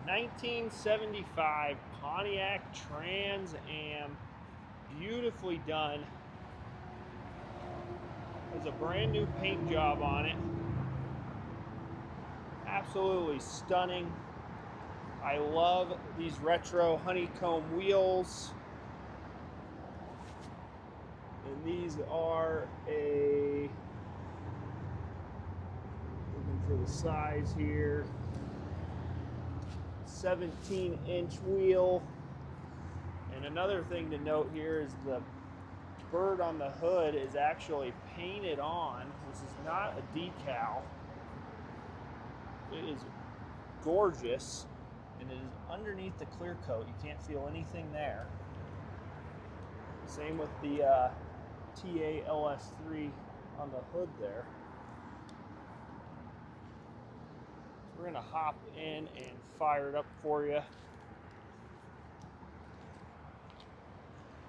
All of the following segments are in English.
1975 Pontiac Trans Am, beautifully done. There's a brand new paint job on it. Absolutely stunning. I love these retro honeycomb wheels. And these are looking for the size here, 17-inch wheel. And another thing to note here is the bird on the hood is actually painted on. This is not a decal. It is gorgeous, and it is underneath the clear coat. You can't feel anything there. Same with the TA LS3 on the hood there. So we're gonna hop in and fire it up for you.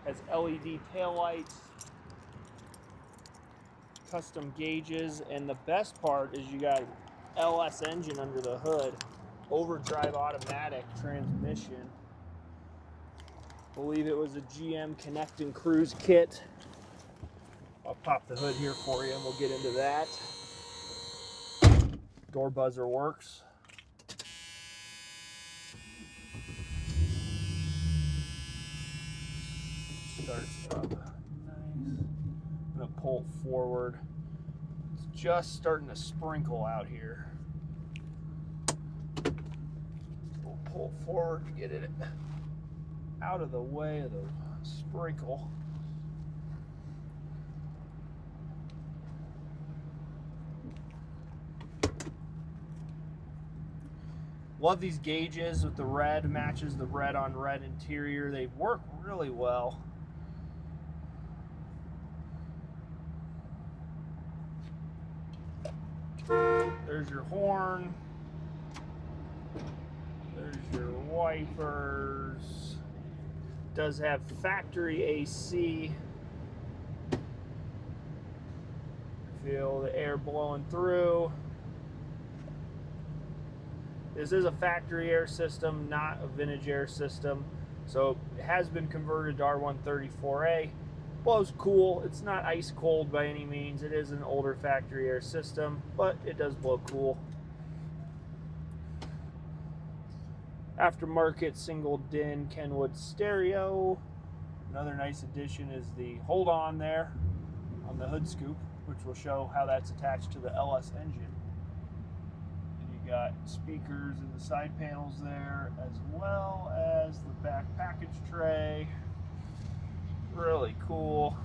Has LED taillights, custom gauges, and the best part is you got LS engine under the hood, overdrive automatic transmission. Believe it was a GM Connect and Cruise kit. I'll pop the hood here for you and we'll get into that. Door buzzer works. Starts up nice. I'm gonna pull it forward. It's just starting to sprinkle out here. We'll pull it forward to get it out of the way of the sprinkle. Love these gauges with the red, matches the red on red interior. They work really well. There's your horn. There's your wipers. Does have factory AC. Feel the air blowing through. This is a factory air system, not a vintage air system. So it has been converted to R134A. Blows cool. It's not ice cold by any means. It is an older factory air system, but it does blow cool. Aftermarket single DIN Kenwood stereo. Another nice addition is the hold on there on the hood scoop, which will show how that's attached to the LS engine. And you got speakers in the side panels there, as well as the back package tray. Really cool.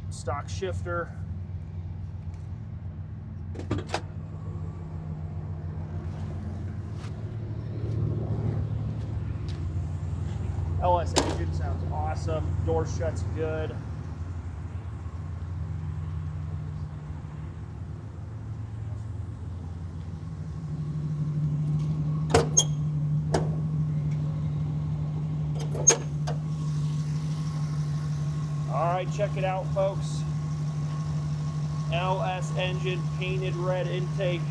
Stock shifter. LS engine sounds awesome. Door shuts good. Alright, check it out, folks. LS engine, painted red intake.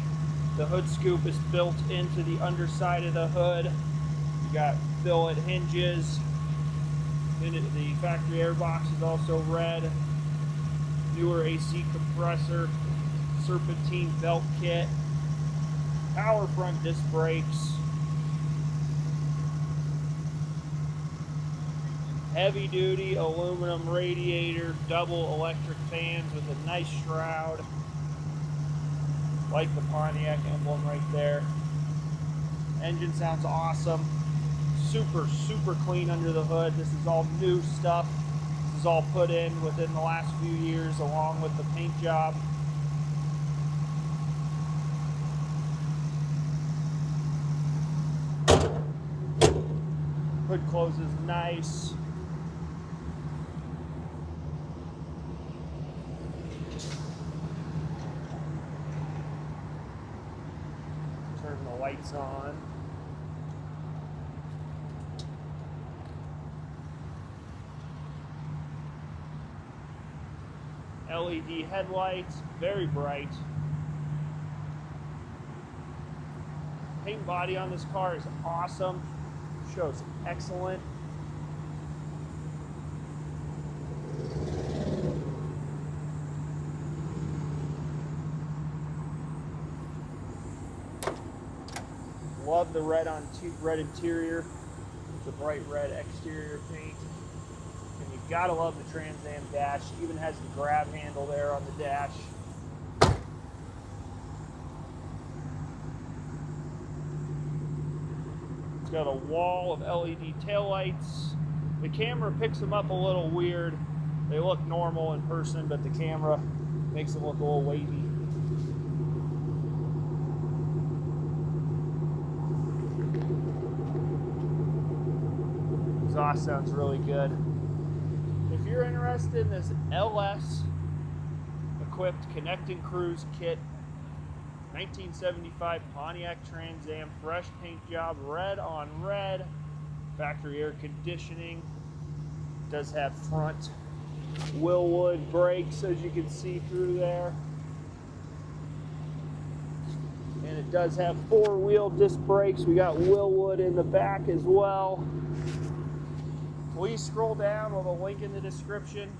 The hood scoop is built into the underside of the hood. You got billet hinges. The factory air box is also red. Newer AC compressor. Serpentine belt kit. Power front disc brakes. Heavy duty aluminum radiator, double electric fans with a nice shroud. Like the Pontiac emblem right there. Engine sounds awesome. Super, super clean under the hood. This is all new stuff. This is all put in within the last few years along with the paint job. Hood closes nice. Turn the lights on. LED headlights, very bright. Paint body on this car is awesome. Shows excellent. Love the red interior, the bright red exterior paint. And you gotta love the Trans Am dash. Even has the grab handle there on the dash. It's got a wall of LED taillights. The camera picks them up a little weird. They look normal in person, but the camera makes them look a little wavy. Exhaust sounds really good. If you're interested in this LS equipped Connect and Cruise kit, 1975 Pontiac Trans Am, fresh paint job, red on red, factory air conditioning, does have front Wilwood brakes as you can see through there, and it does have 4-wheel disc brakes. We got Wilwood in the back as well. Please scroll down with a link in the description.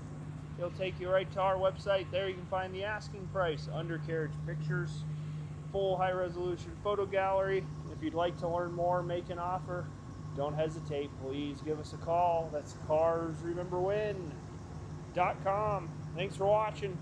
It'll take you right to our website. There you can find the asking price, undercarriage pictures, full high-resolution photo gallery. If you'd like to learn more, make an offer, don't hesitate. Please give us a call. That's carsrememberwhen.com. Thanks for watching.